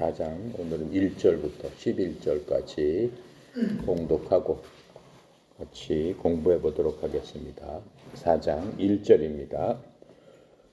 4장 오늘은 1절부터 11절까지 봉독하고 같이 공부해 보도록 하겠습니다. 4장 1절입니다.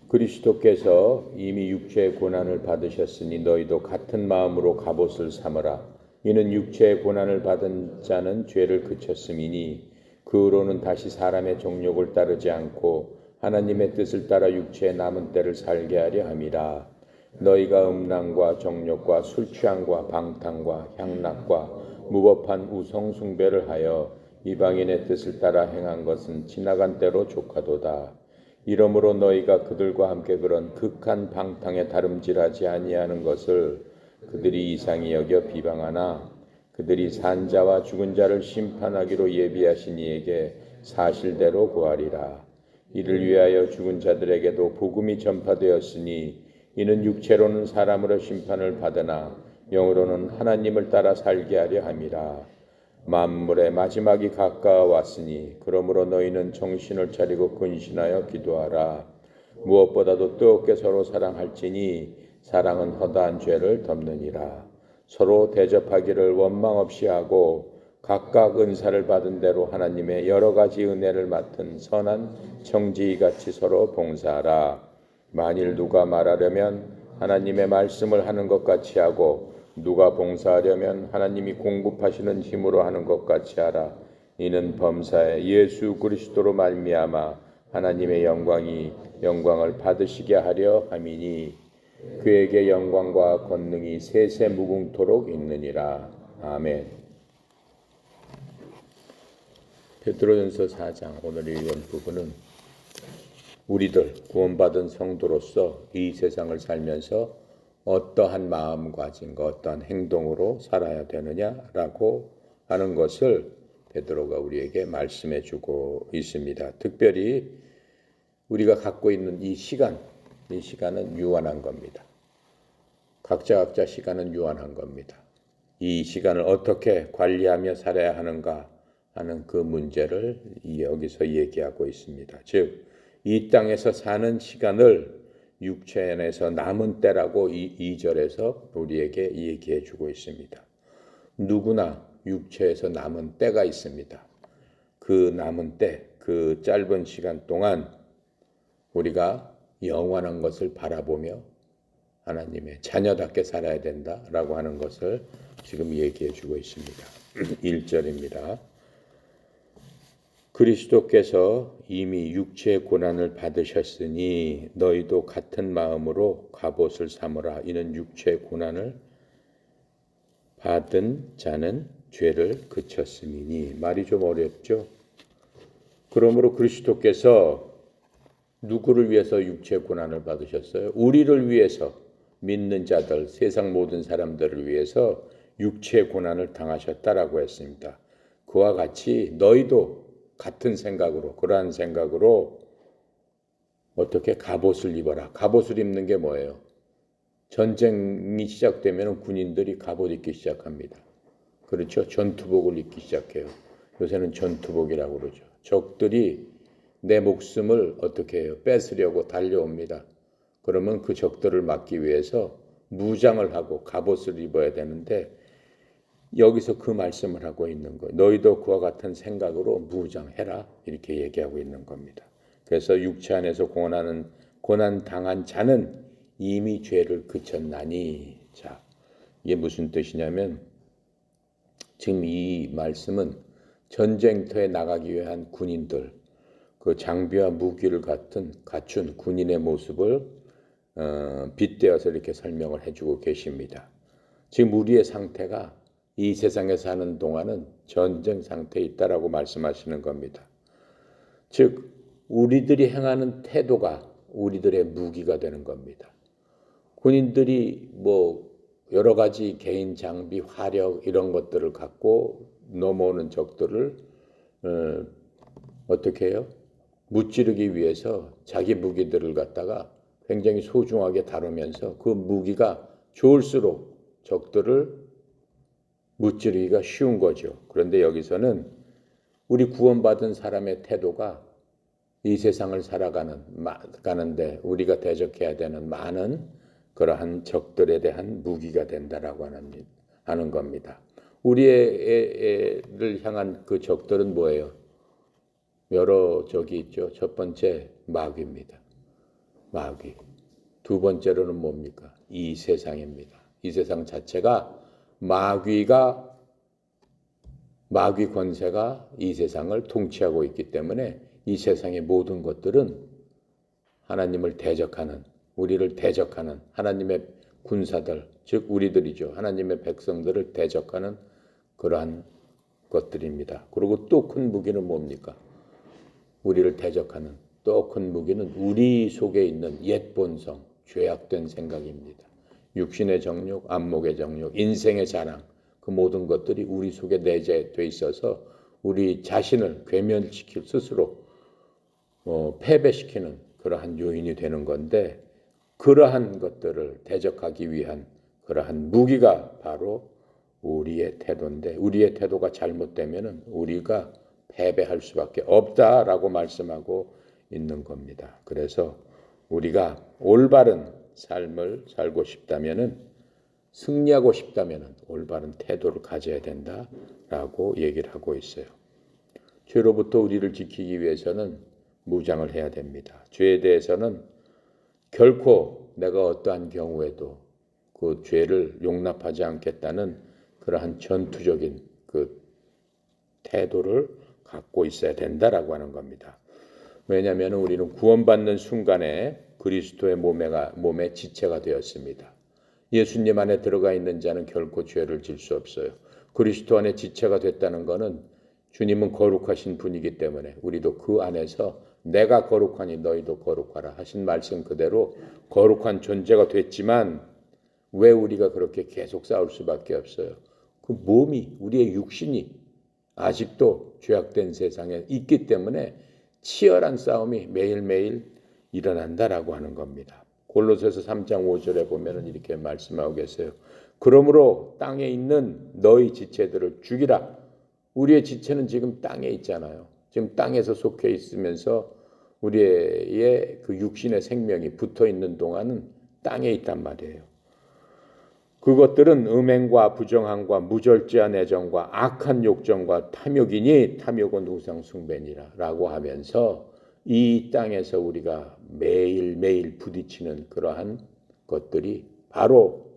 그리스도께서 이미 육체의 고난을 받으셨으니 너희도 같은 마음으로 갑옷을 삼으라. 이는 육체의 고난을 받은 자는 죄를 그쳤음이니 그 후로는 다시 사람의 정욕을 따르지 않고 하나님의 뜻을 따라 육체의 남은 때를 살게 하려 함이라. 너희가 음란과 정욕과 술 취함과 방탕과 향락과 무법한 우상 숭배를 하여 이방인의 뜻을 따라 행한 것은 지나간 때로 족하도다. 이러므로 너희가 그들과 함께 그런 극한 방탕에 다름질하지 아니하는 것을 그들이 이상히 여겨 비방하나 그들이 산 자와 죽은 자를 심판하기로 예비하신 이에게 사실대로 구하리라. 이를 위하여 죽은 자들에게도 복음이 전파되었으니 이는 육체로는 사람으로 심판을 받으나 영으로는 하나님을 따라 살게 하려 함이라. 만물의 마지막이 가까워 왔으니 그러므로 너희는 정신을 차리고 근신하여 기도하라. 무엇보다도 뜨겁게 서로 사랑할지니 사랑은 허다한 죄를 덮느니라. 서로 대접하기를 원망 없이 하고 각각 은사를 받은 대로 하나님의 여러 가지 은혜를 맡은 선한 청지기같이 서로 봉사하라. 만일 누가 말하려면 하나님의 말씀을 하는 것 같이 하고 누가 봉사하려면 하나님이 공급하시는 힘으로 하는 것 같이 하라. 이는 범사에 예수 그리스도로 말미암아 하나님의 영광을 받으시게 하려 함이니 그에게 영광과 권능이 세세 무궁토록 있느니라. 아멘. 베드로전서 4장 오늘 읽은 부분은 우리들 구원받은 성도로서 이 세상을 살면서 어떠한 마음가짐과 어떠한 행동으로 살아야 되느냐라고 하는 것을 베드로가 우리에게 말씀해 주고 있습니다. 특별히 우리가 갖고 있는 이 시간은 유한한 겁니다. 각자 시간은 유한한 겁니다. 이 시간을 어떻게 관리하며 살아야 하는가 하는 그 문제를 여기서 얘기하고 있습니다. 즉 이 땅에서 사는 시간을 육체 안에서 남은 때라고 2절에서 우리에게 얘기해 주고 있습니다. 누구나 육체에서 남은 때가 있습니다. 그 남은 때, 그 짧은 시간 동안 우리가 영원한 것을 바라보며 하나님의 자녀답게 살아야 된다라고 하는 것을 지금 얘기해 주고 있습니다. 1절입니다. 그리스도께서 이미 육체의 고난을 받으셨으니 너희도 같은 마음으로 갑옷을 삼으라. 이는 육체의 고난을 받은 자는 죄를 그쳤음이니. 말이 좀 어렵죠? 그러므로 그리스도께서 누구를 위해서 육체의 고난을 받으셨어요? 우리를 위해서, 믿는 자들, 세상 모든 사람들을 위해서 육체의 고난을 당하셨다라고 했습니다. 그와 같이 너희도 같은 생각으로, 그러한 생각으로 어떻게 갑옷을 입어라. 갑옷을 입는 게 뭐예요? 전쟁이 시작되면 군인들이 갑옷 입기 시작합니다. 그렇죠? 전투복을 입기 시작해요. 요새는 전투복이라고 그러죠. 적들이 내 목숨을 어떻게 해요? 뺏으려고 달려옵니다. 그러면 그 적들을 막기 위해서 무장을 하고 갑옷을 입어야 되는데 여기서 그 말씀을 하고 있는 거예요. 너희도 그와 같은 생각으로 무장해라. 이렇게 얘기하고 있는 겁니다. 그래서 육체 안에서 고난 당한 자는 이미 죄를 그쳤나니. 자, 이게 무슨 뜻이냐면 지금 이 말씀은 전쟁터에 나가기 위한 군인들, 그 장비와 무기를 갖춘 군인의 모습을 빗대어서 이렇게 설명을 해주고 계십니다. 지금 우리의 상태가 이 세상에 사는 동안은 전쟁 상태에 있다라고 말씀하시는 겁니다. 즉 우리들이 행하는 태도가 우리들의 무기가 되는 겁니다. 군인들이 여러 가지 개인 장비, 화력 이런 것들을 갖고 넘어오는 적들을 어떻게 해요? 무찌르기 위해서 자기 무기들을 갖다가 굉장히 소중하게 다루면서 그 무기가 좋을수록 적들을 무찌르기가 쉬운 거죠. 그런데 여기서는 우리 구원받은 사람의 태도가 이 세상을 살아가는데 우리가 대적해야 되는 많은 그러한 적들에 대한 무기가 된다라고 하는 겁니다. 우리를 향한 그 적들은 뭐예요? 여러 적이 있죠. 첫 번째 마귀입니다. 마귀. 두 번째로는 뭡니까? 이 세상입니다. 이 세상 자체가 마귀 권세가 이 세상을 통치하고 있기 때문에 이 세상의 모든 것들은 하나님을 대적하는, 우리를 대적하는 하나님의 군사들, 즉 우리들이죠. 하나님의 백성들을 대적하는 그러한 것들입니다. 그리고 또 큰 무기는 뭡니까? 우리를 대적하는 또 큰 무기는 우리 속에 있는 옛 본성, 죄악된 생각입니다. 육신의 정욕, 안목의 정욕, 인생의 자랑, 그 모든 것들이 우리 속에 내재되어 있어서 우리 자신을 괴멸시킬 스스로 패배시키는 그러한 요인이 되는 건데, 그러한 것들을 대적하기 위한 그러한 무기가 바로 우리의 태도인데, 우리의 태도가 잘못되면 우리가 패배할 수밖에 없다라고 말씀하고 있는 겁니다. 그래서 우리가 올바른 삶을 살고 싶다면은, 승리하고 싶다면은 올바른 태도를 가져야 된다라고 얘기를 하고 있어요. 죄로부터 우리를 지키기 위해서는 무장을 해야 됩니다. 죄에 대해서는 결코 내가 어떠한 경우에도 그 죄를 용납하지 않겠다는 그러한 전투적인 그 태도를 갖고 있어야 된다라고 하는 겁니다. 왜냐하면 우리는 구원받는 순간에 그리스도의 몸의 지체가 되었습니다. 예수님 안에 들어가 있는 자는 결코 죄를 질 수 없어요. 그리스도 안에 지체가 됐다는 것은 주님은 거룩하신 분이기 때문에 우리도 그 안에서 내가 거룩하니 너희도 거룩하라 하신 말씀 그대로 거룩한 존재가 됐지만, 왜 우리가 그렇게 계속 싸울 수밖에 없어요? 그 몸이, 우리의 육신이 아직도 죄악된 세상에 있기 때문에 치열한 싸움이 매일매일 일어난다라고 하는 겁니다. 골로새서 3장 5절에 보면은 이렇게 말씀하고 계세요. 그러므로 땅에 있는 너희 지체들을 죽이라. 우리의 지체는 지금 땅에 있잖아요. 지금 땅에서 속해 있으면서 우리의 그 육신의 생명이 붙어 있는 동안은 땅에 있단 말이에요. 그것들은 음행과 부정함과 무절제한 애정과 악한 욕정과 탐욕이니 탐욕은 우상 숭배니라 라고 하면서 이 땅에서 우리가 매일매일 부딪히는 그러한 것들이 바로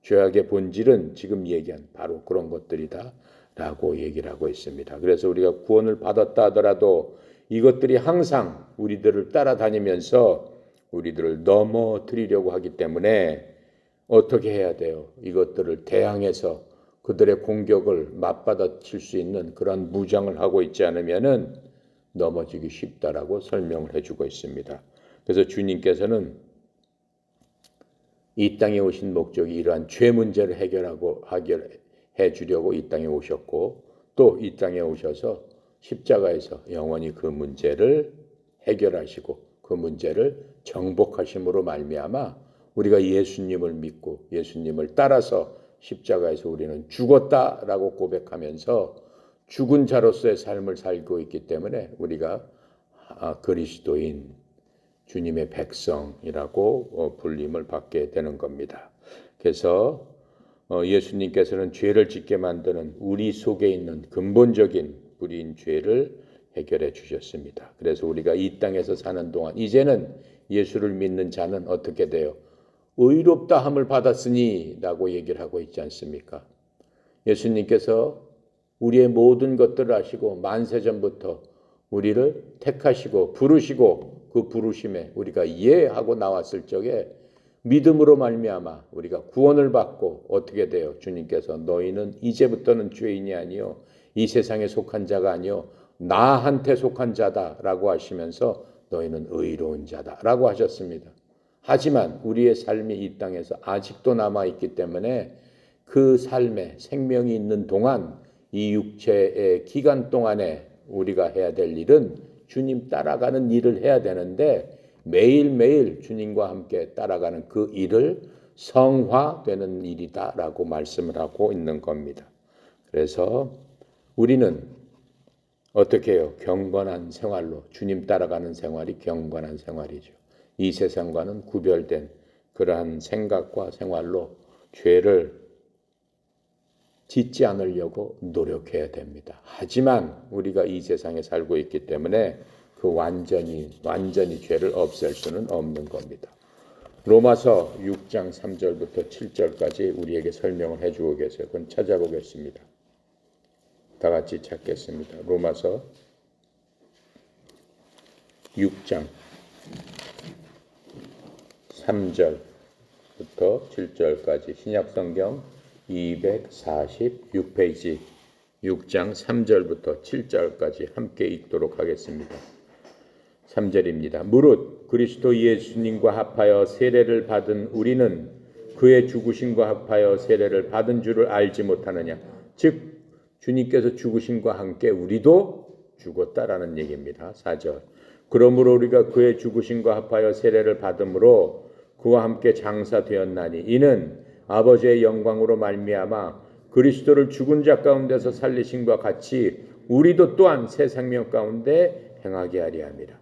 죄악의 본질은 지금 얘기한 바로 그런 것들이다 라고 얘기를 하고 있습니다. 그래서 우리가 구원을 받았다 하더라도 이것들이 항상 우리들을 따라다니면서 우리들을 넘어뜨리려고 하기 때문에 어떻게 해야 돼요? 이것들을 대항해서 그들의 공격을 맞받아칠 수 있는 그런 무장을 하고 있지 않으면은 넘어지기 쉽다라고 설명을 해주고 있습니다. 그래서 주님께서는 이 땅에 오신 목적이 이러한 죄 문제를 해결해 주려고 이 땅에 오셨고, 또 이 땅에 오셔서 십자가에서 영원히 그 문제를 해결하시고 그 문제를 정복하심으로 말미암아 우리가 예수님을 믿고 예수님을 따라서 십자가에서 우리는 죽었다라고 고백하면서 죽은 자로서의 삶을 살고 있기 때문에 우리가 그리스도인, 주님의 백성이라고 불림을 받게 되는 겁니다. 그래서 예수님께서는 죄를 짓게 만드는 우리 속에 있는 근본적인 뿌리인 죄를 해결해 주셨습니다. 그래서 우리가 이 땅에서 사는 동안 이제는 예수를 믿는 자는 어떻게 돼요? 의롭다 함을 받았으니 라고 얘기를 하고 있지 않습니까? 예수님께서 우리의 모든 것들을 아시고 만세전부터 우리를 택하시고 부르시고 그 부르심에 우리가 예 하고 나왔을 적에 믿음으로 말미암아 우리가 구원을 받고 어떻게 돼요? 주님께서 너희는 이제부터는 죄인이 아니요 이 세상에 속한 자가 아니요 나한테 속한 자다라고 하시면서 너희는 의로운 자다라고 하셨습니다. 하지만 우리의 삶이 이 땅에서 아직도 남아있기 때문에 그 삶에 생명이 있는 동안 이 육체의 기간 동안에 우리가 해야 될 일은 주님 따라가는 일을 해야 되는데, 매일매일 주님과 함께 따라가는 그 일을 성화되는 일이다라고 말씀을 하고 있는 겁니다. 그래서 우리는 어떻게 해요? 경건한 생활로, 주님 따라가는 생활이 경건한 생활이죠. 이 세상과는 구별된 그러한 생각과 생활로 죄를 짓지 않으려고 노력해야 됩니다. 하지만 우리가 이 세상에 살고 있기 때문에 그 완전히 죄를 없앨 수는 없는 겁니다. 로마서 6장 3절부터 7절까지 우리에게 설명을 해주고 계세요. 그건 찾아보겠습니다. 다 같이 찾겠습니다. 로마서 6장 3절부터 7절까지 신약성경 246페이지 6장 3절부터 7절까지 함께 읽도록 하겠습니다. 3절입니다. 무릇 그리스도 예수님과 합하여 세례를 받은 우리는 그의 죽으심과 합하여 세례를 받은 줄을 알지 못하느냐. 즉 주님께서 죽으심과 함께 우리도 죽었다라는 얘기입니다. 4절. 그러므로 우리가 그의 죽으심과 합하여 세례를 받음으로 그와 함께 장사되었나니 이는 아버지의 영광으로 말미암아 그리스도를 죽은 자 가운데서 살리심과 같이 우리도 또한 새 생명 가운데 행하게 하려 함이라.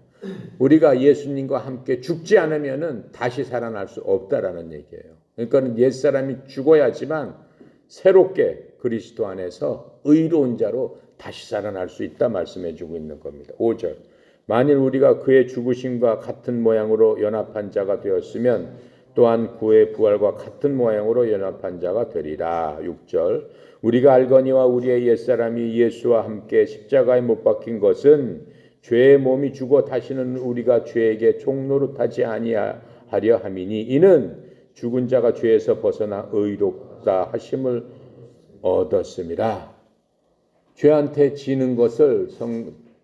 우리가 예수님과 함께 죽지 않으면은 다시 살아날 수 없다라는 얘기예요. 그러니까 옛사람이 죽어야지만 새롭게 그리스도 안에서 의로운 자로 다시 살아날 수 있다 말씀해 주고 있는 겁니다. 5절. 만일 우리가 그의 죽으심과 같은 모양으로 연합한 자가 되었으면 또한 그의 부활과 같은 모양으로 연합한 자가 되리라. 6절. 우리가 알거니와 우리의 옛사람이 예수와 함께 십자가에 못 박힌 것은 죄의 몸이 죽어 다시는 우리가 죄에게 종노릇하지 아니하려 함이니 이는 죽은 자가 죄에서 벗어나 의롭다 하심을 얻었음이라. 죄한테 지는 것을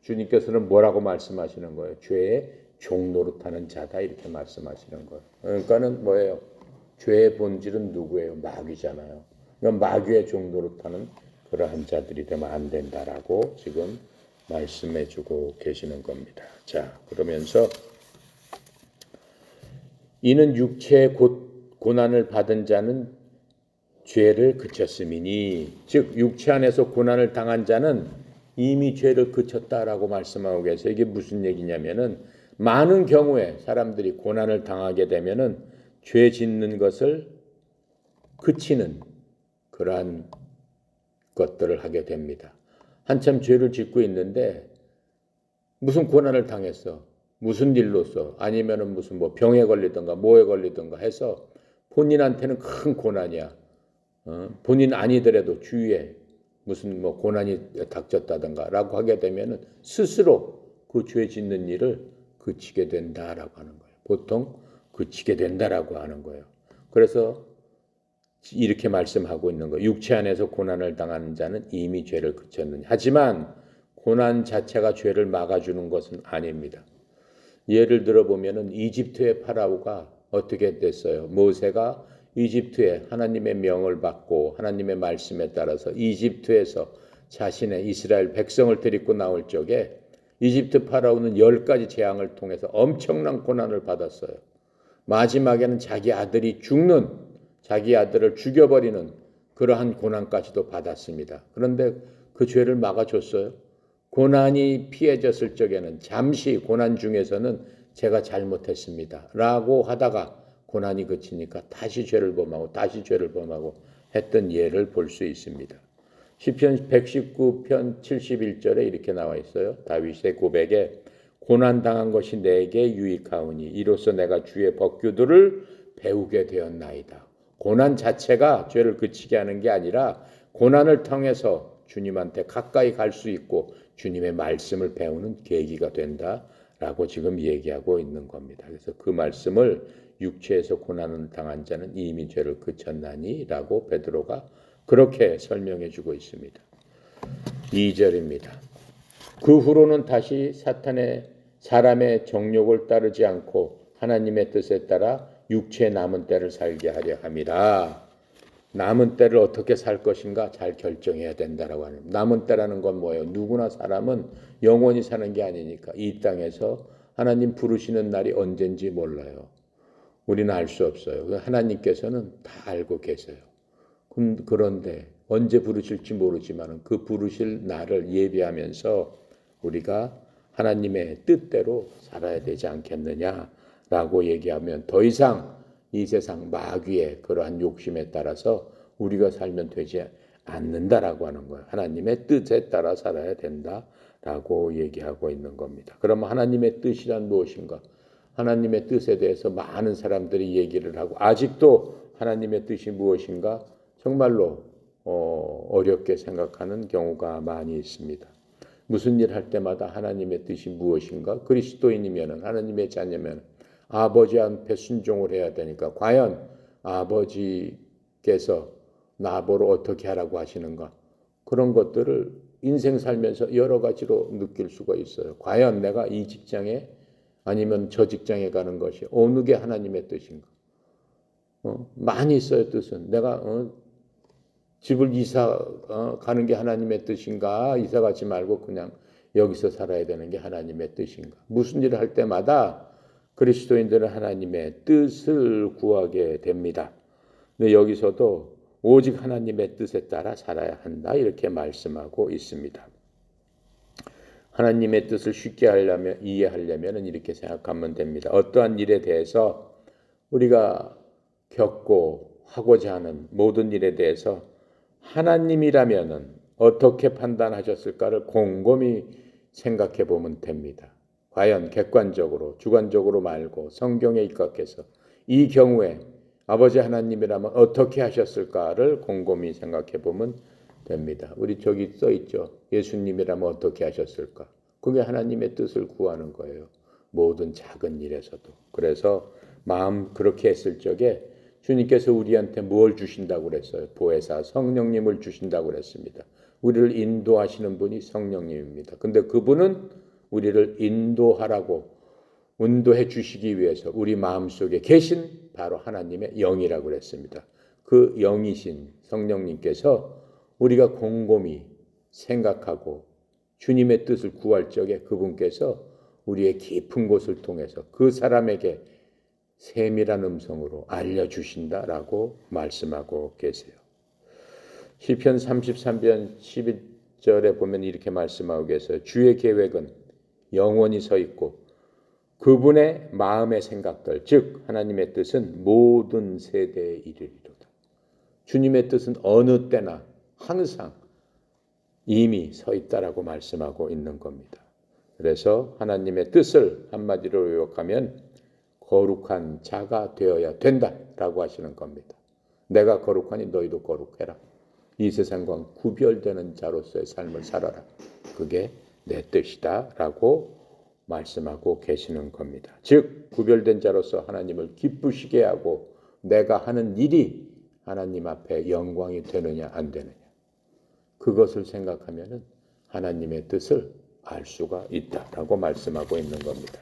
주님께서는 뭐라고 말씀하시는 거예요? 죄의 종노릇하는 자다 이렇게 말씀하시는 거예요. 그러니까는 뭐예요? 죄의 본질은 누구예요? 마귀잖아요. 그러니까 마귀의 종노릇하는 그러한 자들이 되면 안 된다라고 지금 말씀해주고 계시는 겁니다. 자, 그러면서 이는 육체의 고난을 받은 자는 죄를 그쳤음이니, 즉 육체 안에서 고난을 당한 자는 이미 죄를 그쳤다라고 말씀하고 계세요. 이게 무슨 얘기냐면은 많은 경우에 사람들이 고난을 당하게 되면은 죄 짓는 것을 그치는 그러한 것들을 하게 됩니다. 한참 죄를 짓고 있는데 무슨 고난을 당했어. 무슨 일로서 아니면은 무슨 뭐 병에 걸리든가 뭐에 걸리든가 해서 본인한테는 큰 고난이야. 본인 아니더라도 주위에 무슨 뭐 고난이 닥쳤다든가라고 하게 되면은 스스로 그 죄 짓는 일을 그치게 된다라고 하는 거예요. 보통 그치게 된다라고 하는 거예요. 그래서 이렇게 말씀하고 있는 거예요. 육체 안에서 고난을 당하는 자는 이미 죄를 그쳤느냐. 하지만 고난 자체가 죄를 막아주는 것은 아닙니다. 예를 들어보면은 이집트의 파라오가 어떻게 됐어요? 모세가 이집트에 하나님의 명을 받고 하나님의 말씀에 따라서 이집트에서 자신의 이스라엘 백성을 데리고 나올 적에 이집트 파라오는 10가지 재앙을 통해서 엄청난 고난을 받았어요. 마지막에는 자기 아들이 죽는, 자기 아들을 죽여버리는 그러한 고난까지도 받았습니다. 그런데 그 죄를 막아줬어요. 고난이 피해졌을 적에는 잠시 고난 중에서는 제가 잘못했습니다 라고 하다가 고난이 그치니까 다시 죄를 범하고 했던 예를 볼 수 있습니다. 시편 119편 71절에 이렇게 나와 있어요. 다윗의 고백에 고난당한 것이 내게 유익하오니 이로써 내가 주의 법규들을 배우게 되었나이다. 고난 자체가 죄를 그치게 하는 게 아니라 고난을 통해서 주님한테 가까이 갈 수 있고 주님의 말씀을 배우는 계기가 된다라고 지금 얘기하고 있는 겁니다. 그래서 그 말씀을 육체에서 고난을 당한 자는 이미 죄를 그쳤나니 라고 베드로가 그렇게 설명해 주고 있습니다. 2절입니다. 그 후로는 다시 사람의 정욕을 따르지 않고 하나님의 뜻에 따라 육체의 남은 때를 살게 하려 함이라. 남은 때를 어떻게 살 것인가 잘 결정해야 된다라고 하는. 남은 때라는 건 뭐예요? 누구나 사람은 영원히 사는 게 아니니까 이 땅에서 하나님 부르시는 날이 언젠지 몰라요. 우리는 알 수 없어요. 하나님께서는 다 알고 계세요. 그런데 언제 부르실지 모르지만 그 부르실 날을 예비하면서 우리가 하나님의 뜻대로 살아야 되지 않겠느냐라고 얘기하면 더 이상 이 세상 마귀의 그러한 욕심에 따라서 우리가 살면 되지 않는다라고 하는 거예요. 하나님의 뜻에 따라 살아야 된다라고 얘기하고 있는 겁니다. 그러면 하나님의 뜻이란 무엇인가? 하나님의 뜻에 대해서 많은 사람들이 얘기를 하고 아직도 하나님의 뜻이 무엇인가 정말로 어렵게 생각하는 경우가 많이 있습니다. 무슨 일 할 때마다 하나님의 뜻이 무엇인가? 그리스도인이면 하나님의 자녀면 아버지 앞에 순종을 해야 되니까 과연 아버지께서 나보러 어떻게 하라고 하시는가? 그런 것들을 인생 살면서 여러 가지로 느낄 수가 있어요. 과연 내가 이 직장에 아니면 저 직장에 가는 것이 어느 게 하나님의 뜻인가? 많이 있어요, 뜻은. 내가 집을 이사 가는 게 하나님의 뜻인가? 이사 가지 말고 그냥 여기서 살아야 되는 게 하나님의 뜻인가? 무슨 일을 할 때마다 그리스도인들은 하나님의 뜻을 구하게 됩니다. 근데 여기서도 오직 하나님의 뜻에 따라 살아야 한다 이렇게 말씀하고 있습니다. 하나님의 뜻을 쉽게 이해하려면 이렇게 생각하면 됩니다. 어떠한 일에 대해서 우리가 겪고 하고자 하는 모든 일에 대해서 하나님이라면 어떻게 판단하셨을까를 곰곰이 생각해 보면 됩니다. 과연 객관적으로 주관적으로 말고 성경에 입각해서 이 경우에 아버지 하나님이라면 어떻게 하셨을까를 곰곰이 생각해 보면 됩니다. 우리 저기 써 있죠. 예수님이라면 어떻게 하셨을까? 그게 하나님의 뜻을 구하는 거예요. 모든 작은 일에서도. 그래서 마음 그렇게 했을 적에 주님께서 우리한테 뭘 주신다고 그랬어요? 보혜사 성령님을 주신다고 그랬습니다. 우리를 인도하시는 분이 성령님입니다. 근데 그분은 우리를 인도해 주시기 위해서 우리 마음속에 계신 바로 하나님의 영이라고 그랬습니다. 그 영이신 성령님께서 우리가 곰곰이 생각하고 주님의 뜻을 구할 적에 그분께서 우리의 깊은 곳을 통해서 그 사람에게 세밀한 음성으로 알려주신다라고 말씀하고 계세요. 시편 33편 11절에 보면 이렇게 말씀하고 계세요. 주의 계획은 영원히 서 있고 그분의 마음의 생각들, 즉 하나님의 뜻은 모든 세대에 이르리로다. 주님의 뜻은 어느 때나 항상 이미 서 있다라고 말씀하고 있는 겁니다. 그래서 하나님의 뜻을 한마디로 요약하면 거룩한 자가 되어야 된다라고 하시는 겁니다. 내가 거룩하니 너희도 거룩해라. 이 세상과 구별되는 자로서의 삶을 살아라. 그게 내 뜻이다라고 말씀하고 계시는 겁니다. 즉 구별된 자로서 하나님을 기쁘시게 하고 내가 하는 일이 하나님 앞에 영광이 되느냐 안 되느냐. 그것을 생각하면 하나님의 뜻을 알 수가 있다라고 말씀하고 있는 겁니다.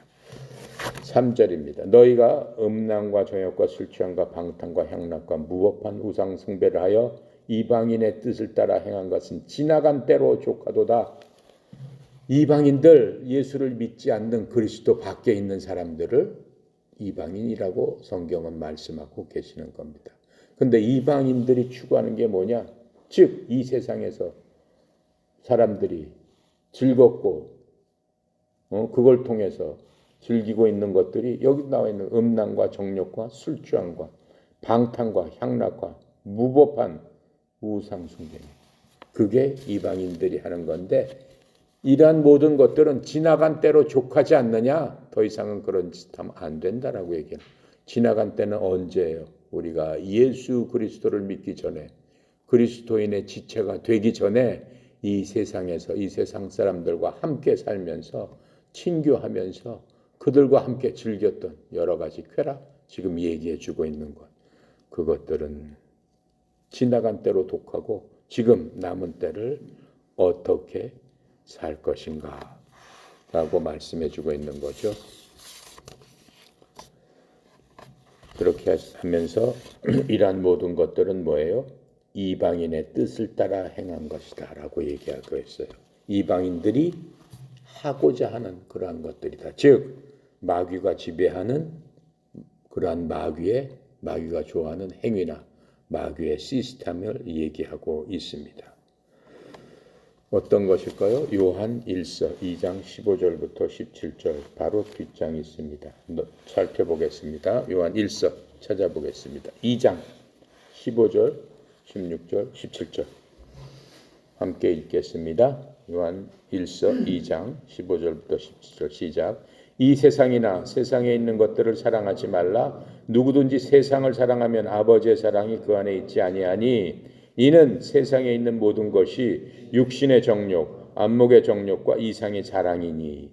3절입니다. 너희가 음란과 정욕과 술 취함과 방탕과 향락과 무법한 우상 숭배를 하여 이방인의 뜻을 따라 행한 것은 지나간 때로 족하도다. 이방인들, 예수를 믿지 않는 그리스도 밖에 있는 사람들을 이방인이라고 성경은 말씀하고 계시는 겁니다. 근데 이방인들이 추구하는 게 뭐냐? 즉 이 세상에서 사람들이 즐겁고 그걸 통해서 즐기고 있는 것들이 여기 나와 있는 음란과 정욕과 술 취함과 방탕과 향락과 무법한 우상 숭배. 그게 이방인들이 하는 건데 이러한 모든 것들은 지나간 때로 족하지 않느냐? 더 이상은 그런 짓 하면 안 된다라고 얘기해요. 지나간 때는 언제예요? 우리가 예수 그리스도를 믿기 전에 그리스도인의 지체가 되기 전에 이 세상에서 이 세상 사람들과 함께 살면서 친교하면서 그들과 함께 즐겼던 여러 가지 쾌락 지금 얘기해 주고 있는 것 그것들은 지나간 때로 독하고 지금 남은 때를 어떻게 살 것인가 라고 말씀해 주고 있는 거죠. 그렇게 하면서 이러한 모든 것들은 뭐예요? 이방인의 뜻을 따라 행한 것이다 라고 얘기하고 있어요. 이방인들이 하고자 하는 그러한 것들이다. 즉 마귀가 지배하는 그러한 마귀가 좋아하는 행위나 마귀의 시스템을 얘기하고 있습니다. 어떤 것일까요? 요한 1서 2장 15절부터 17절 바로 뒷장이 있습니다. 살펴보겠습니다. 요한 1서 찾아보겠습니다. 2장 15절, 16절, 17절 함께 읽겠습니다. 요한 1서 2장 15절부터 17절 시작. 이 세상이나 세상에 있는 것들을 사랑하지 말라. 누구든지 세상을 사랑하면 아버지의 사랑이 그 안에 있지 아니하니 이는 세상에 있는 모든 것이 육신의 정욕, 안목의 정욕과 이상의 자랑이니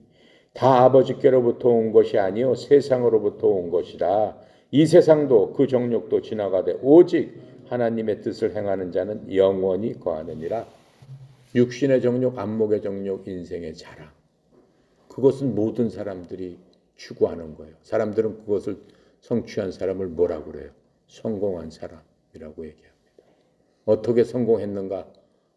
다 아버지께로부터 온 것이 아니요 세상으로부터 온 것이라. 이 세상도 그 정욕도 지나가되 오직 하나님의 뜻을 행하는 자는 영원히 거하느니라. 육신의 정욕, 안목의 정욕, 인생의 자랑. 그것은 모든 사람들이 추구하는 거예요. 사람들은 그것을 성취한 사람을 뭐라고 그래요? 성공한 사람이라고 얘기합니다. 어떻게 성공했는가?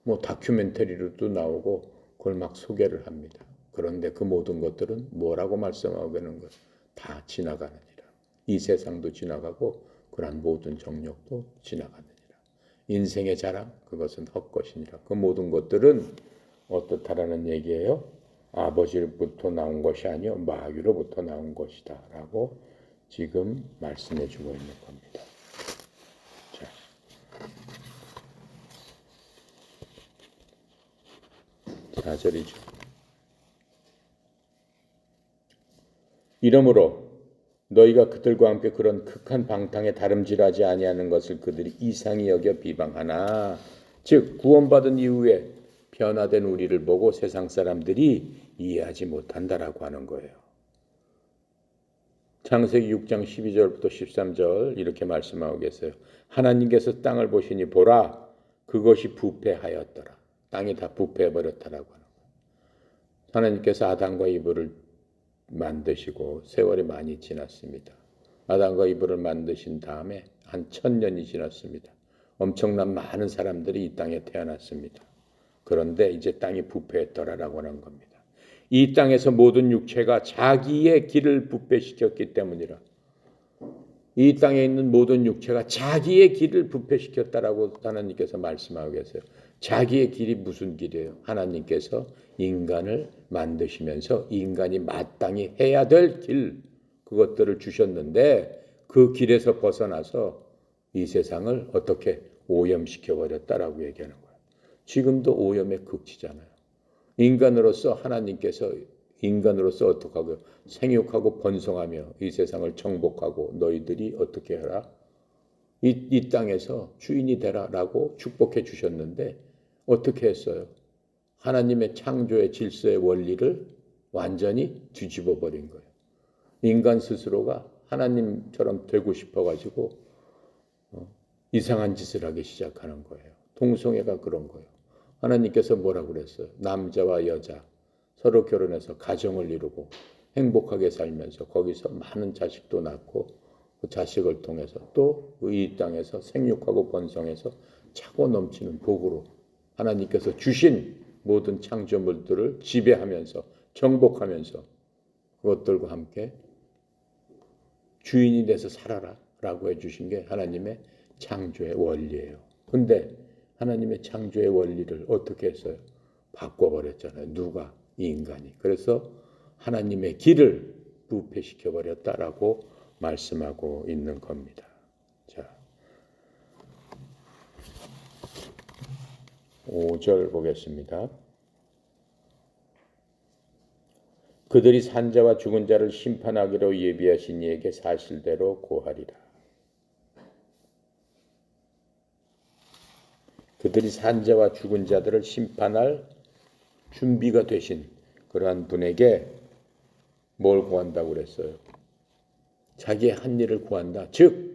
뭐 다큐멘터리로도 나오고 그걸 막 소개를 합니다. 그런데 그 모든 것들은 뭐라고 말씀하고 있는 것? 다 지나가느니라. 이 세상도 지나가고 그러한 모든 정욕도 지나가느니라. 인생의 자랑, 그것은 헛것이니라. 그 모든 것들은 어떻다라는 얘기예요? 아버지로부터 나온 것이 아니요 마귀로부터 나온 것이다 라고 지금 말씀해 주고 있는 겁니다. 자, 4절이죠. 이러므로 너희가 그들과 함께 그런 극한 방탕에 다름질하지 아니하는 것을 그들이 이상히 여겨 비방하나 즉 구원받은 이후에 변화된 우리를 보고 세상 사람들이 이해하지 못한다라고 하는 거예요. 창세기 6장 12절부터 13절 이렇게 말씀하고 계세요. 하나님께서 땅을 보시니 보라 그것이 부패하였더라. 땅이 다 부패해버렸다라고 하는 거예요. 하나님께서 아담과 이브를 만드시고 세월이 많이 지났습니다. 아담과 이브를 만드신 다음에 한 1000년이 지났습니다. 엄청난 많은 사람들이 이 땅에 태어났습니다. 그런데 이제 땅이 부패했더라라고 하는 겁니다. 이 땅에서 모든 육체가 자기의 길을 부패시켰기 때문이라. 이 땅에 있는 모든 육체가 자기의 길을 부패시켰다라고 하나님께서 말씀하고 계세요. 자기의 길이 무슨 길이에요? 하나님께서 인간을 만드시면서 인간이 마땅히 해야 될 길, 그것들을 주셨는데 그 길에서 벗어나서 이 세상을 어떻게 오염시켜버렸다라고 얘기하는 거예요. 지금도 오염의 극치잖아요. 인간으로서 하나님께서 인간으로서 어떻게 하고요? 생육하고 번성하며 이 세상을 정복하고 너희들이 어떻게 해라? 이 땅에서 주인이 되라라고 축복해 주셨는데 어떻게 했어요? 하나님의 창조의 질서의 원리를 완전히 뒤집어 버린 거예요. 인간 스스로가 하나님처럼 되고 싶어가지고 이상한 짓을 하기 시작하는 거예요. 동성애가 그런 거예요. 하나님께서 뭐라고 그랬어요? 남자와 여자 서로 결혼해서 가정을 이루고 행복하게 살면서 거기서 많은 자식도 낳고 그 자식을 통해서 또 이 땅에서 생육하고 번성해서 차고 넘치는 복으로 하나님께서 주신 모든 창조물들을 지배하면서 정복하면서 그것들과 함께 주인이 돼서 살아라 라고 해주신 게 하나님의 창조의 원리예요. 근데 하나님의 창조의 원리를 어떻게 했어요? 바꿔버렸잖아요. 누가? 이 인간이. 그래서 하나님의 길을 부패시켜버렸다라고 말씀하고 있는 겁니다. 자, 5절 보겠습니다. 그들이 산자와 죽은 자를 심판하기로 예비하신 이에게 사실대로 고하리라. 그들이 산자와 죽은 자들을 심판할 준비가 되신 그러한 분에게 뭘 구한다고 그랬어요? 자기의 한 일을 구한다. 즉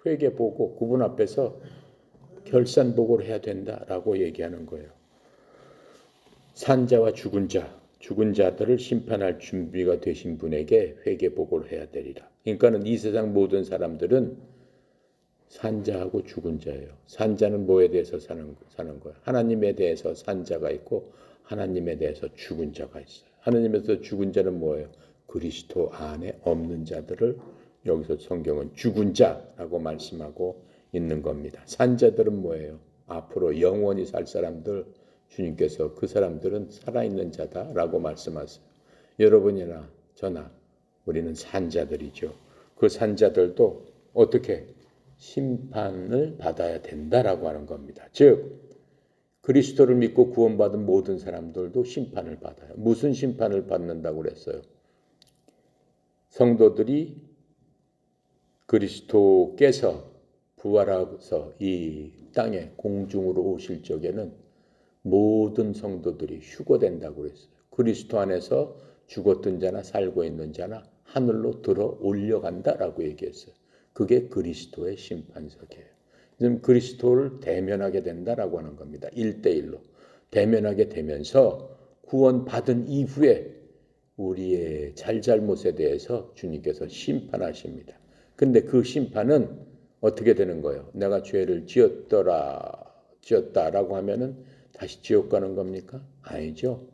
회개보고 그분 앞에서 결산보고를 해야 된다라고 얘기하는 거예요. 산자와 죽은 자들을 심판할 준비가 되신 분에게 회개보고를 해야 되리라. 그러니까는 이 세상 모든 사람들은 산자하고 죽은 자예요. 산자는 뭐에 대해서 사는 거예요? 하나님에 대해서 산자가 있고 하나님에 대해서 죽은 자가 있어요. 하나님에서 죽은 자는 뭐예요? 그리스도 안에 없는 자들을 여기서 성경은 죽은 자라고 말씀하고 있는 겁니다. 산자들은 뭐예요? 앞으로 영원히 살 사람들, 주님께서 그 사람들은 살아있는 자다라고 말씀하세요. 여러분이나 저나 우리는 산자들이죠. 그 산자들도 어떻게 심판을 받아야 된다라고 하는 겁니다. 즉 그리스도를 믿고 구원받은 모든 사람들도 심판을 받아요. 무슨 심판을 받는다고 그랬어요? 성도들이 그리스도께서 부활하셔서 이 땅에 공중으로 오실 적에는 모든 성도들이 휴거된다고 그랬어요. 그리스도 안에서 죽었던 자나 살고 있는 자나 하늘로 들어 올려간다라고 얘기했어요. 그게 그리스도의 심판석이에요. 지금 그리스도를 대면하게 된다라고 하는 겁니다. 1대1로 대면하게 되면서 구원받은 이후에 우리의 잘잘못에 대해서 주님께서 심판하십니다. 근데 그 심판은 어떻게 되는 거예요? 내가 죄를 지었다라고 하면은 다시 지옥 가는 겁니까? 아니죠.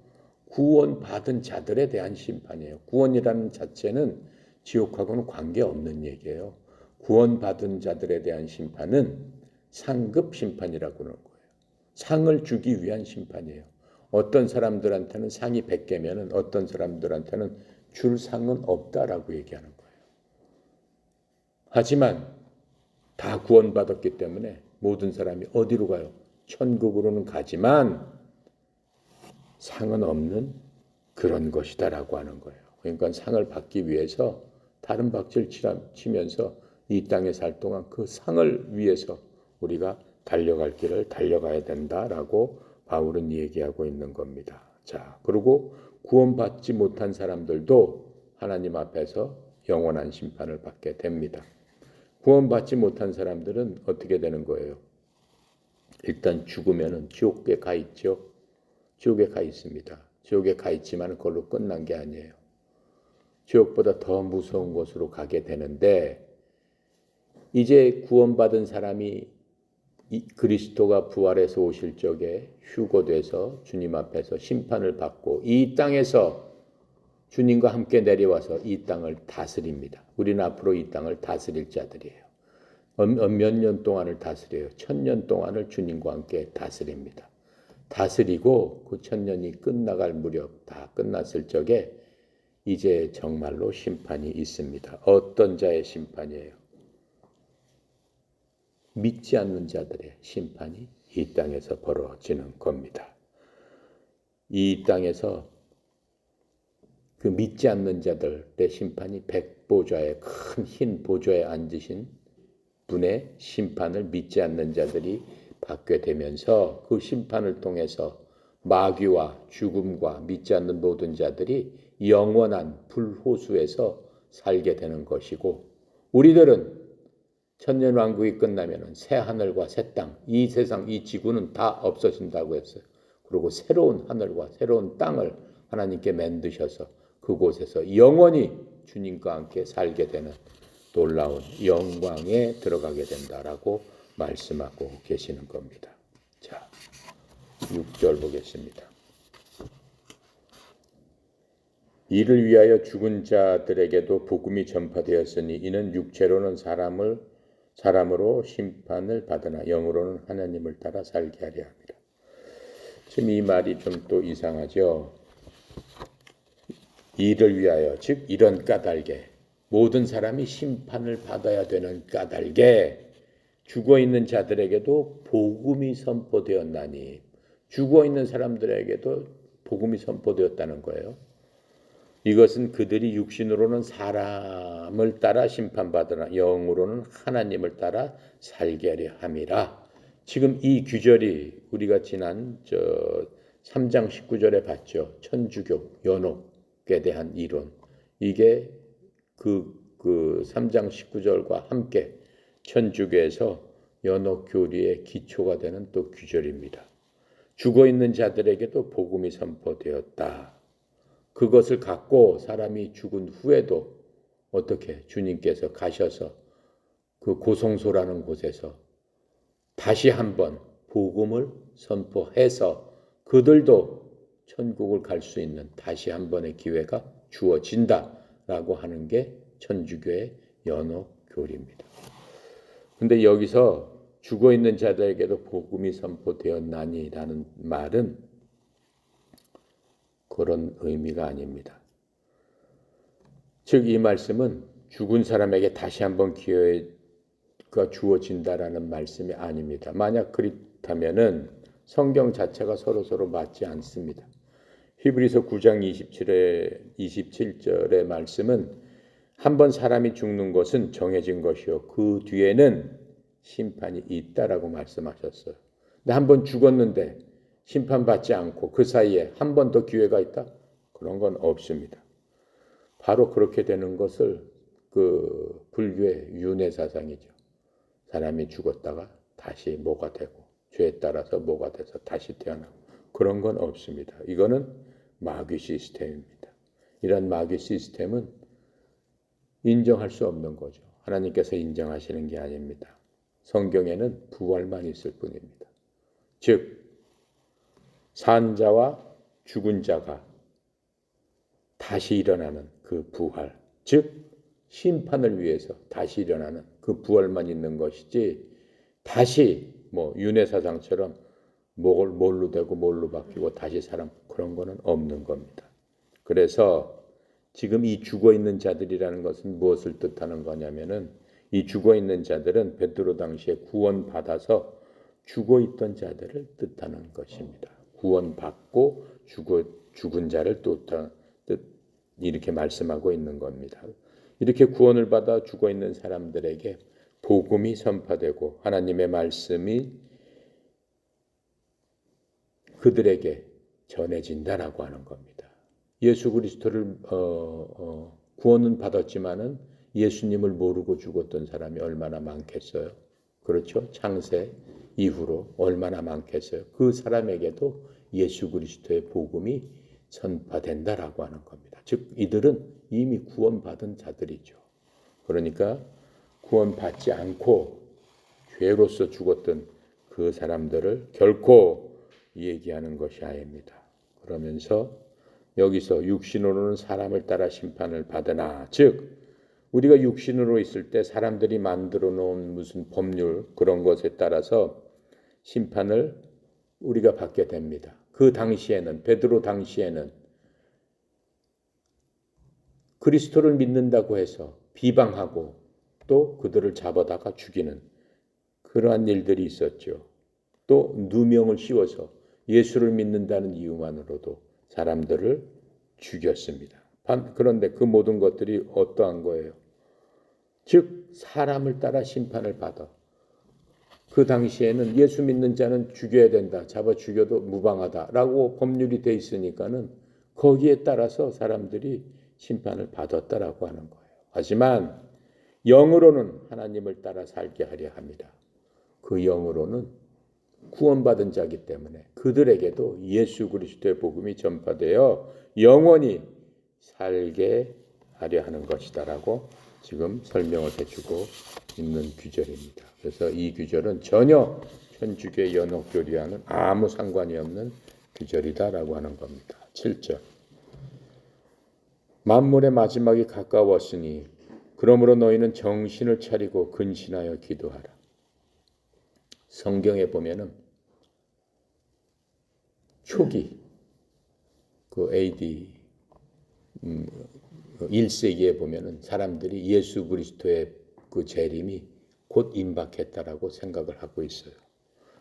구원받은 자들에 대한 심판이에요. 구원이라는 자체는 지옥하고는 관계없는 얘기예요. 구원받은 자들에 대한 심판은 상급 심판이라고 하는 거예요. 상을 주기 위한 심판이에요. 어떤 사람들한테는 상이 100개면 어떤 사람들한테는 줄 상은 없다라고 얘기하는 거예요. 하지만 다 구원받았기 때문에 모든 사람이 어디로 가요? 천국으로는 가지만 상은 없는 그런 것이다라고 하는 거예요. 그러니까 상을 받기 위해서 다른 박질 치면서 이 땅에 살 동안 그 상을 위해서 우리가 달려갈 길을 달려가야 된다라고 바울은 얘기하고 있는 겁니다. 자, 그리고 구원받지 못한 사람들도 하나님 앞에서 영원한 심판을 받게 됩니다. 구원받지 못한 사람들은 어떻게 되는 거예요? 일단 죽으면 지옥에 가 있죠. 지옥에 가 있습니다. 지옥에 가 있지만 그걸로 끝난 게 아니에요. 지옥보다 더 무서운 곳으로 가게 되는데 이제 구원받은 사람이 그리스도가 부활해서 오실 적에 휴거돼서 주님 앞에서 심판을 받고 이 땅에서 주님과 함께 내려와서 이 땅을 다스립니다. 우리는 앞으로 이 땅을 다스릴 자들이에요. 몇 년 동안을 다스려요. 1000년 동안을 주님과 함께 다스립니다. 다스리고 그 1000년이 끝나갈 무렵 다 끝났을 적에 이제 정말로 심판이 있습니다. 어떤 자의 심판이에요? 믿지 않는 자들의 심판이 이 땅에서 벌어지는 겁니다. 이 땅에서 그 믿지 않는 자들의 심판이 백보좌의 큰 흰 보좌에 앉으신 분의 심판을 믿지 않는 자들이 받게 되면서 그 심판을 통해서 마귀와 죽음과 믿지 않는 모든 자들이 영원한 불호수에서 살게 되는 것이고 우리들은 천년왕국이 끝나면 새 하늘과 새 땅, 이 세상, 이 지구는 다 없어진다고 했어요. 그리고 새로운 하늘과 새로운 땅을 하나님께 만드셔서 그곳에서 영원히 주님과 함께 살게 되는 놀라운 영광에 들어가게 된다라고 말씀하고 계시는 겁니다. 자, 6절 보겠습니다. 이를 위하여 죽은 자들에게도 복음이 전파되었으니 이는 육체로는 사람으로 심판을 받으나 영으로는 하나님을 따라 살게 하려 합니다. 지금 이 말이 좀 또 이상하죠. 이를 위하여 즉 이런 까닭에 모든 사람이 심판을 받아야 되는 까닭에 죽어있는 자들에게도 복음이 선포되었나니 죽어있는 사람들에게도 복음이 선포되었다는 거예요. 이것은 그들이 육신으로는 사람을 따라 심판받으나 영으로는 하나님을 따라 살게 하려 함이라. 지금 이 규절이 우리가 지난 3장 19절에 봤죠. 천주교, 연옥에 대한 이론. 이게 그 3장 19절과 함께 천주교에서 연옥교리의 기초가 되는 또 규절입니다. 죽어있는 자들에게도 복음이 선포되었다. 그것을 갖고 사람이 죽은 후에도 어떻게 주님께서 가셔서 그 고성소라는 곳에서 다시 한번 복음을 선포해서 그들도 천국을 갈 수 있는 다시 한 번의 기회가 주어진다라고 하는 게 천주교의 연옥교리입니다. 근데 여기서 죽어있는 자들에게도 복음이 선포되었나니라는 말은 그런 의미가 아닙니다. 즉 이 말씀은 죽은 사람에게 다시 한번 기회 주어진다라는 말씀이 아닙니다. 만약 그렇다면은 성경 자체가 서로 맞지 않습니다. 히브리서 9장 27절의 말씀은 한 번 사람이 죽는 것은 정해진 것이요 그 뒤에는 심판이 있다라고 말씀하셨어요. 근데 한 번 죽었는데 심판받지 않고 그 사이에 한 번 더 기회가 있다? 그런 건 없습니다. 바로 그렇게 되는 것을 그 불교의 윤회 사상이죠. 사람이 죽었다가 다시 뭐가 되고 죄에 따라서 뭐가 돼서 다시 태어나고 그런 건 없습니다. 이거는 마귀 시스템입니다. 이런 마귀 시스템은 인정할 수 없는 거죠. 하나님께서 인정하시는 게 아닙니다. 성경에는 부활만 있을 뿐입니다. 즉 산자와 죽은 자가 다시 일어나는 그 부활, 즉 심판을 위해서 다시 일어나는 그 부활만 있는 것이지 다시 윤회사상처럼 뭘로 되고 뭘로 바뀌고 다시 사람 그런 거는 없는 겁니다. 그래서 지금 이 죽어있는 자들이라는 것은 무엇을 뜻하는 거냐면은 이 죽어있는 자들은 베드로 당시에 구원받아서 죽어있던 자들을 뜻하는 것입니다. 구원받고 죽은 자를 이렇게 말씀하고 있는 겁니다. 이렇게 구원을 받아 죽어있는 사람들에게 복음이 선포되고 하나님의 말씀이 그들에게 전해진다라고 하는 겁니다. 예수 그리스도를 구원은 받았지만은 예수님을 모르고 죽었던 사람이 얼마나 많겠어요? 그렇죠? 창세 이후로 얼마나 많겠어요? 그 사람에게도 예수 그리스도의 복음이 전파된다라고 하는 겁니다. 즉 이들은 이미 구원받은 자들이죠. 그러니까 구원받지 않고 죄로서 죽었던 그 사람들을 결코 얘기하는 것이 아닙니다. 그러면서 여기서 육신으로는 사람을 따라 심판을 받으나 즉 우리가 육신으로 있을 때 사람들이 만들어 놓은 무슨 법률 그런 것에 따라서 심판을 우리가 받게 됩니다. 그 당시에는 베드로 당시에는 그리스도를 믿는다고 해서 비방하고 또 그들을 잡아다가 죽이는 그러한 일들이 있었죠. 또 누명을 씌워서 예수를 믿는다는 이유만으로도 사람들을 죽였습니다. 그런데 그 모든 것들이 어떠한 거예요? 즉 사람을 따라 심판을 받아. 그 당시에는 예수 믿는 자는 죽여야 된다. 잡아 죽여도 무방하다라고 법률이 돼 있으니까는 거기에 따라서 사람들이 심판을 받았다라고 하는 거예요. 하지만 영으로는 하나님을 따라 살게 하려 합니다. 그 영으로는 구원받은 자이기 때문에 그들에게도 예수 그리스도의 복음이 전파되어 영원히 살게 하려 하는 것이다라고 지금 설명을 해주고 있는 규절입니다. 그래서 이 규절은 전혀 천주교 연옥교리와는 아무 상관이 없는 규절이다라고 하는 겁니다. 7절 만물의 마지막이 가까웠으니 그러므로 너희는 정신을 차리고 근신하여 기도하라. 성경에 보면은 초기 그 AD 1세기에 보면은 사람들이 예수 그리스도의 그 재림이 곧 임박했다라고 생각을 하고 있어요.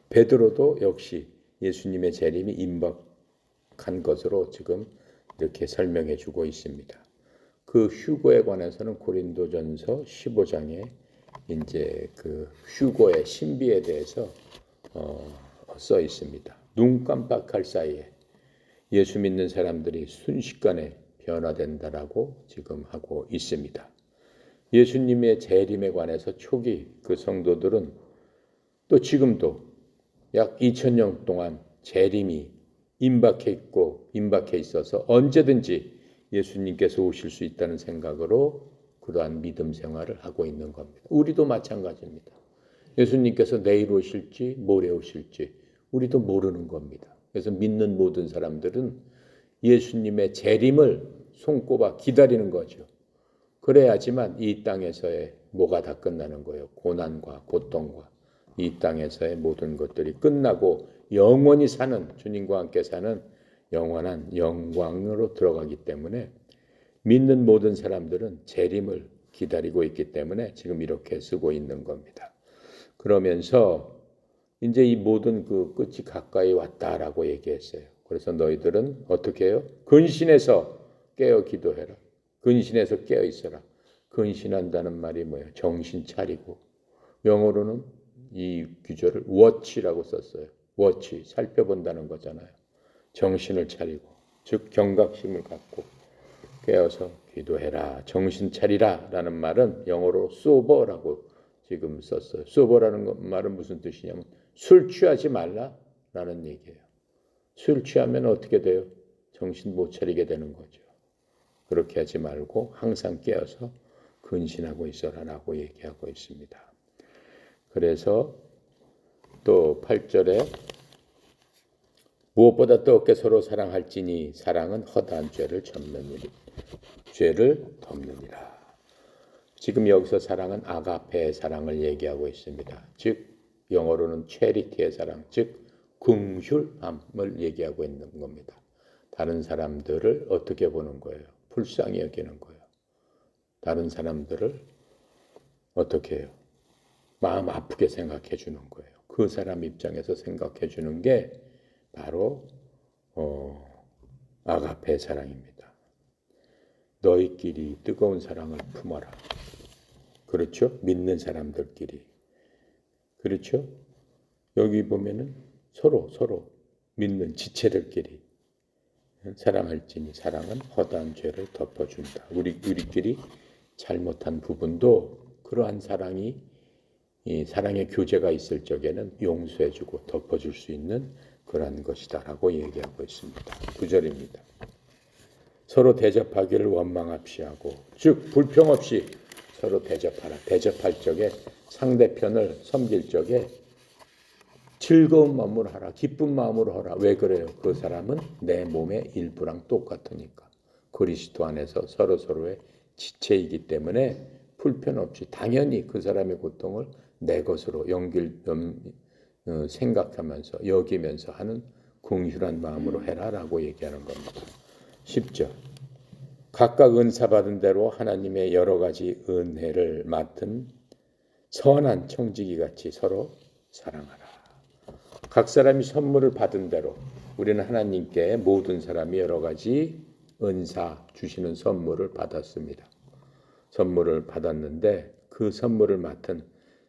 베드로도 역시 예수님의 재림이 임박한 것으로 지금 이렇게 설명해 주고 있습니다. 그 휴거에 관해서는 고린도전서 15장에 이제 그 휴거의 신비에 대해서 써 있습니다. 눈 깜빡할 사이에 예수 믿는 사람들이 순식간에 변화된다라고 지금 하고 있습니다. 예수님의 재림에 관해서 초기 그 성도들은 또 지금도 약 2000년 동안 재림이 임박해 있어서 언제든지 예수님께서 오실 수 있다는 생각으로 그러한 믿음 생활을 하고 있는 겁니다. 우리도 마찬가지입니다. 예수님께서 내일 오실지 모레 오실지 우리도 모르는 겁니다. 그래서 믿는 모든 사람들은 예수님의 재림을 손꼽아 기다리는 거죠. 그래야지만 이 땅에서의 뭐가 다 끝나는 거예요. 고난과 고통과 이 땅에서의 모든 것들이 끝나고 영원히 사는 주님과 함께 사는 영원한 영광으로 들어가기 때문에 믿는 모든 사람들은 재림을 기다리고 있기 때문에 지금 이렇게 쓰고 있는 겁니다. 그러면서 이제 이 모든 그 끝이 가까이 왔다라고 얘기했어요. 그래서 너희들은 어떻게 해요? 근신해서 깨어 기도해라. 근신해서 깨어 있어라. 근신한다는 말이 뭐예요? 정신 차리고. 영어로는 이 규절을 watch라고 썼어요. watch, 살펴본다는 거잖아요. 정신을 차리고, 즉 경각심을 갖고 깨어서 기도해라. 정신 차리라 라는 말은 영어로 sober라고 지금 썼어요. sober라는 말은 무슨 뜻이냐면 술 취하지 말라라는 얘기예요. 술 취하면 어떻게 돼요? 정신 못 차리게 되는 거죠. 그렇게 하지 말고 항상 깨어서 근신하고 있어라라고 얘기하고 있습니다. 그래서 또 8절에 무엇보다 뜨겁게 서로 사랑할지니 사랑은 허다한 죄를 덮느니라. 지금 여기서 사랑은 아가페의 사랑을 얘기하고 있습니다. 즉 영어로는 체리티의 사랑, 즉 긍휼함을 얘기하고 있는 겁니다. 다른 사람들을 어떻게 보는 거예요? 불쌍히 여기는 거예요. 다른 사람들을 어떻게 해요? 마음 아프게 생각해 주는 거예요. 그 사람 입장에서 생각해 주는 게 바로 아가페의 사랑입니다. 너희끼리 뜨거운 사랑을 품어라. 그렇죠? 믿는 사람들끼리. 그렇죠? 여기 보면은 서로 믿는 지체들끼리 사랑할지니 사랑은 허다한 죄를 덮어준다. 우리끼리 잘못한 부분도 그러한 사랑이 이 사랑의 교제가 있을 적에는 용서해주고 덮어줄 수 있는 그러한 것이다라고 얘기하고 있습니다. 9절입니다. 서로 대접하기를 원망합시하고, 즉 불평 없이 서로 대접하라. 대접할 적에 상대편을 섬길 적에 즐거운 마음으로 하라. 기쁜 마음으로 하라. 왜 그래요? 그 사람은 내 몸의 일부랑 똑같으니까. 그리스도 안에서 서로의 지체이기 때문에 불편 없이 당연히 그 사람의 고통을 내 것으로 생각하면서 여기면서 하는 긍휼한 마음으로 해라라고 얘기하는 겁니다. 10절. 각각 은사 받은 대로 하나님의 여러 가지 은혜를 맡은 선한 청지기 같이 서로 사랑하라. 각 사람이 선물을 받은 대로 우리는 하나님께 모든 사람이 여러 가지 은사 주시는 선물을 받았습니다. 선물을 받았는데 그 선물을 맡은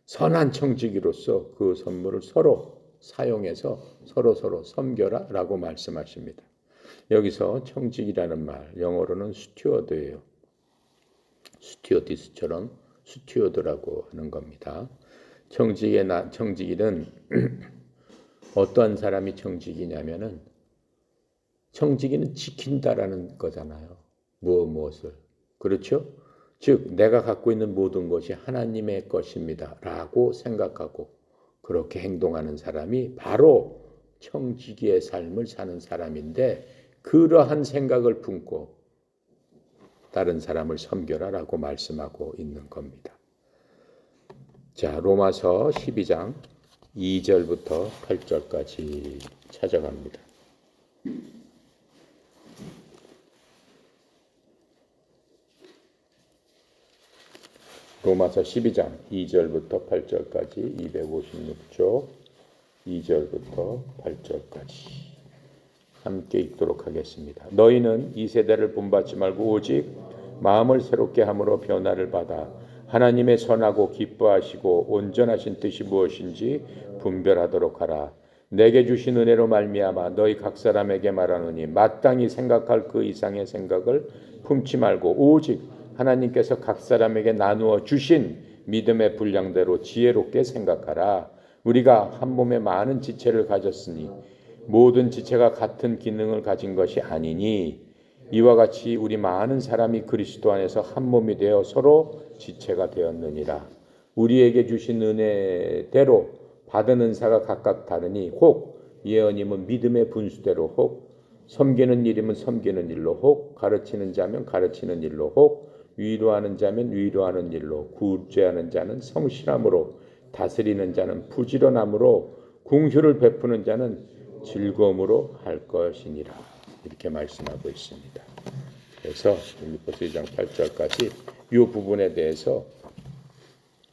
선한 청지기로서 그 선물을 서로 사용해서 서로 섬겨라 라고 말씀하십니다. 여기서 청지기라는 말, 영어로는 스튜어드예요. 스튜어디스처럼 스튜어드라고 하는 겁니다. 청지기는 어떠한 사람이 청지기냐면은 청지기는 지킨다라는 거잖아요. 무엇을. 그렇죠? 즉 내가 갖고 있는 모든 것이 하나님의 것입니다 라고 생각하고 그렇게 행동하는 사람이 바로 청지기의 삶을 사는 사람인데 그러한 생각을 품고 다른 사람을 섬겨라 라고 말씀하고 있는 겁니다. 자, 로마서 12장 2절부터 8절까지 찾아갑니다. 로마서 12장 2절부터 8절까지 256조 2절부터 8절까지 함께 읽도록 하겠습니다. 너희는 이 세대를 본받지 말고 오직 마음을 새롭게 함으로 변화를 받아 하나님의 선하고 기뻐하시고 온전하신 뜻이 무엇인지 분별하도록 하라. 내게 주신 은혜로 말미암아 너희 각 사람에게 말하노니 마땅히 생각할 그 이상의 생각을 품지 말고 오직 하나님께서 각 사람에게 나누어 주신 믿음의 분량대로 지혜롭게 생각하라. 우리가 한 몸에 많은 지체를 가졌으니 모든 지체가 같은 기능을 가진 것이 아니니 이와 같이 우리 많은 사람이 그리스도 안에서 한 몸이 되어 서로 지체가 되었느니라. 우리에게 주신 은혜대로 받은 은사가 각각 다르니 혹 예언임은 믿음의 분수대로 혹 섬기는 일이면 섬기는 일로 혹 가르치는 자면 가르치는 일로 혹 위로하는 자면 위로하는 일로 구제하는 자는 성실함으로 다스리는 자는 부지런함으로 긍휼을 베푸는 자는 즐거움으로 할 것이니라. 이렇게 말씀하고 있습니다. 그래서 빌립보서 2장 8절까지 이 부분에 대해서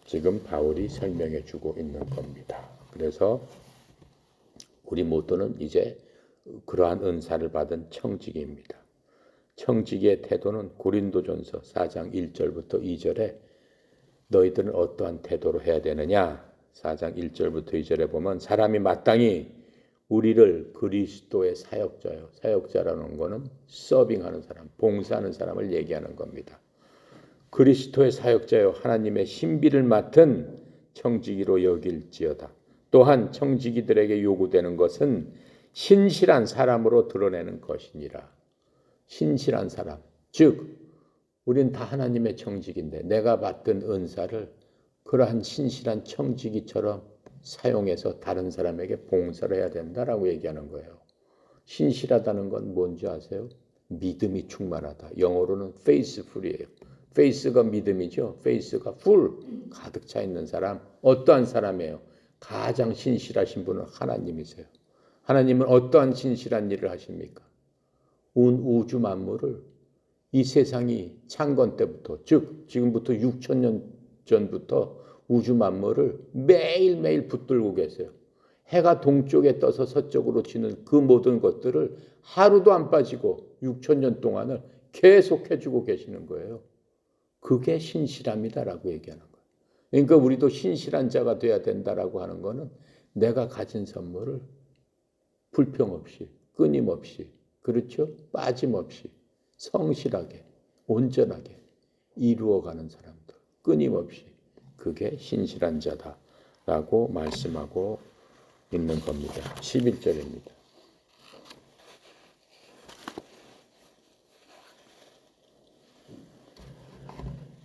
지금 바울이 설명해 주고 있는 겁니다. 그래서 우리 모두는 이제 그러한 은사를 받은 청지기입니다. 청지기의 태도는 고린도전서 4장 1절부터 2절에 너희들은 어떠한 태도로 해야 되느냐? 4장 1절부터 2절에 보면 사람이 마땅히 우리를 그리스도의 사역자요. 사역자라는 것은 서빙하는 사람, 봉사하는 사람을 얘기하는 겁니다. 그리스도의 사역자요 하나님의 신비를 맡은 청지기로 여길지어다. 또한 청지기들에게 요구되는 것은 신실한 사람으로 드러내는 것이니라. 신실한 사람, 즉 우린 다 하나님의 청지기인데 내가 받은 은사를 그러한 신실한 청지기처럼 사용해서 다른 사람에게 봉사를 해야 된다라고 얘기하는 거예요. 신실하다는 건 뭔지 아세요? 믿음이 충만하다. 영어로는 faithful이에요. faith가 믿음이죠. faith가 full, 가득 차 있는 사람. 어떠한 사람이에요? 가장 신실하신 분은 하나님이세요. 하나님은 어떠한 신실한 일을 하십니까? 온 우주 만물을 이 세상이 창건 때부터, 즉 지금부터 6,000년 전부터 우주 만물을 매일매일 붙들고 계세요. 해가 동쪽에 떠서 서쪽으로 지는 그 모든 것들을 하루도 안 빠지고 6,000년 동안을 계속해주고 계시는 거예요. 그게 신실함이다라고 얘기하는 거예요. 그러니까 우리도 신실한 자가 돼야 된다라고 하는 거는 내가 가진 선물을 불평 없이, 끊임없이, 그렇죠? 빠짐없이, 성실하게, 온전하게 이루어가는 사람들, 끊임없이. 그게 신실한 자다라고 말씀하고 있는 겁니다. 11절입니다.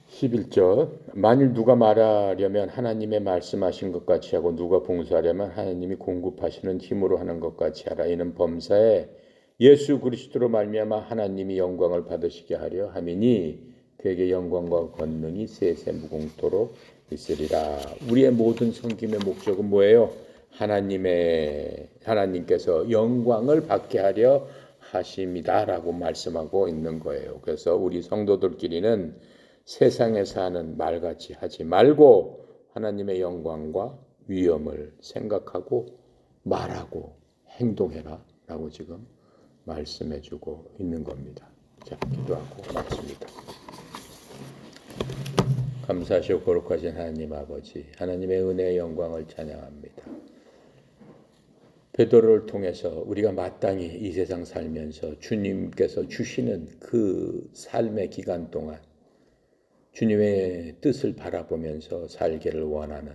11절 만일 누가 말하려면 하나님의 말씀하신 것 같이 하고 누가 봉사하려면 하나님이 공급하시는 힘으로 하는 것 같이 하라. 이는 범사에 예수 그리스도로 말미암아 하나님이 영광을 받으시게 하려 함이니 그에게 영광과 권능이 세세 무궁토록 있으리라. 우리의 모든 섬김의 목적은 뭐예요? 하나님께서 영광을 받게 하려 하십니다라고 말씀하고 있는 거예요. 그래서 우리 성도들끼리는 세상에서 하는 말같이 하지 말고 하나님의 영광과 위엄을 생각하고 말하고 행동해라 라고 지금 말씀해주고 있는 겁니다. 자, 기도하고 마칩니다. 감사하시고 거룩하신 하나님 아버지, 하나님의 은혜의 영광을 찬양합니다. 베드로를 통해서 우리가 마땅히 이 세상 살면서 주님께서 주시는 그 삶의 기간 동안 주님의 뜻을 바라보면서 살기를 원하는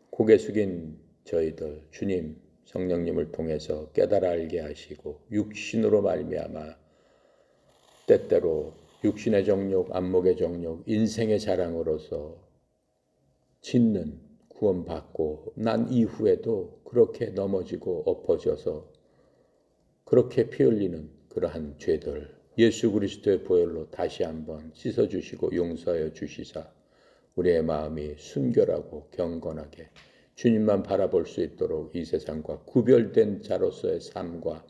고개 숙인 저희들, 주님 성령님을 통해서 깨달아 알게 하시고 육신으로 말미암아 때때로 육신의 정욕, 안목의 정욕, 인생의 자랑으로서 짓는 구원받고 난 이후에도 그렇게 넘어지고 엎어져서 그렇게 피 흘리는 그러한 죄들 예수 그리스도의 보혈로 다시 한번 씻어주시고 용서하여 주시사 우리의 마음이 순결하고 경건하게 주님만 바라볼 수 있도록 이 세상과 구별된 자로서의 삶과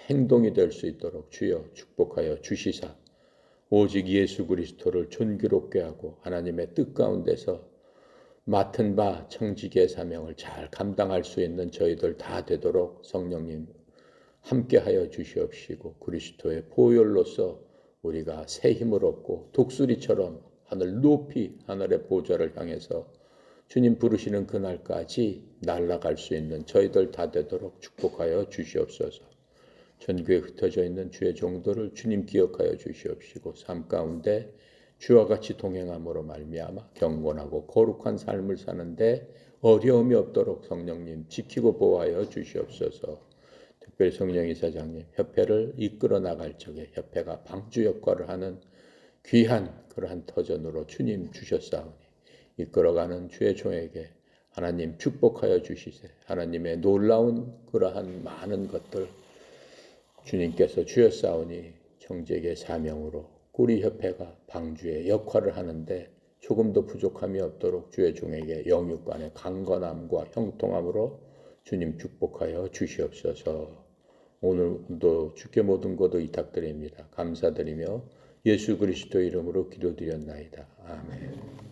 행동이 될 수 있도록 주여 축복하여 주시사 오직 예수 그리스도를 존귀롭게 하고 하나님의 뜻 가운데서 맡은 바 청지기의 사명을 잘 감당할 수 있는 저희들 다 되도록 성령님 함께하여 주시옵시고 그리스도의 보혈로서 우리가 새 힘을 얻고 독수리처럼 하늘 높이 하늘의 보좌를 향해서 주님 부르시는 그날까지 날아갈 수 있는 저희들 다 되도록 축복하여 주시옵소서. 전교에 흩어져 있는 주의 종들을 주님 기억하여 주시옵시고 삶 가운데 주와 같이 동행함으로 말미암아 경건하고 거룩한 삶을 사는데 어려움이 없도록 성령님 지키고 보호하여 주시옵소서. 특별히 성령 이사장님 협회를 이끌어 나갈 적에 협회가 방주 역할을 하는 귀한 그러한 터전으로 주님 주셨사오니 이끌어가는 주의 종에게 하나님 축복하여 주시세. 하나님의 놀라운 그러한 많은 것들 주님께서 주셨사오니 청지기의 사명으로 구리협회가 방주의 역할을 하는데 조금도 부족함이 없도록 주의 종에게 영육간의 강건함과 형통함으로 주님 축복하여 주시옵소서. 오늘도 주께 모든 것을 의탁드립니다. 감사드리며 예수 그리스도 이름으로 기도드렸나이다. 아멘.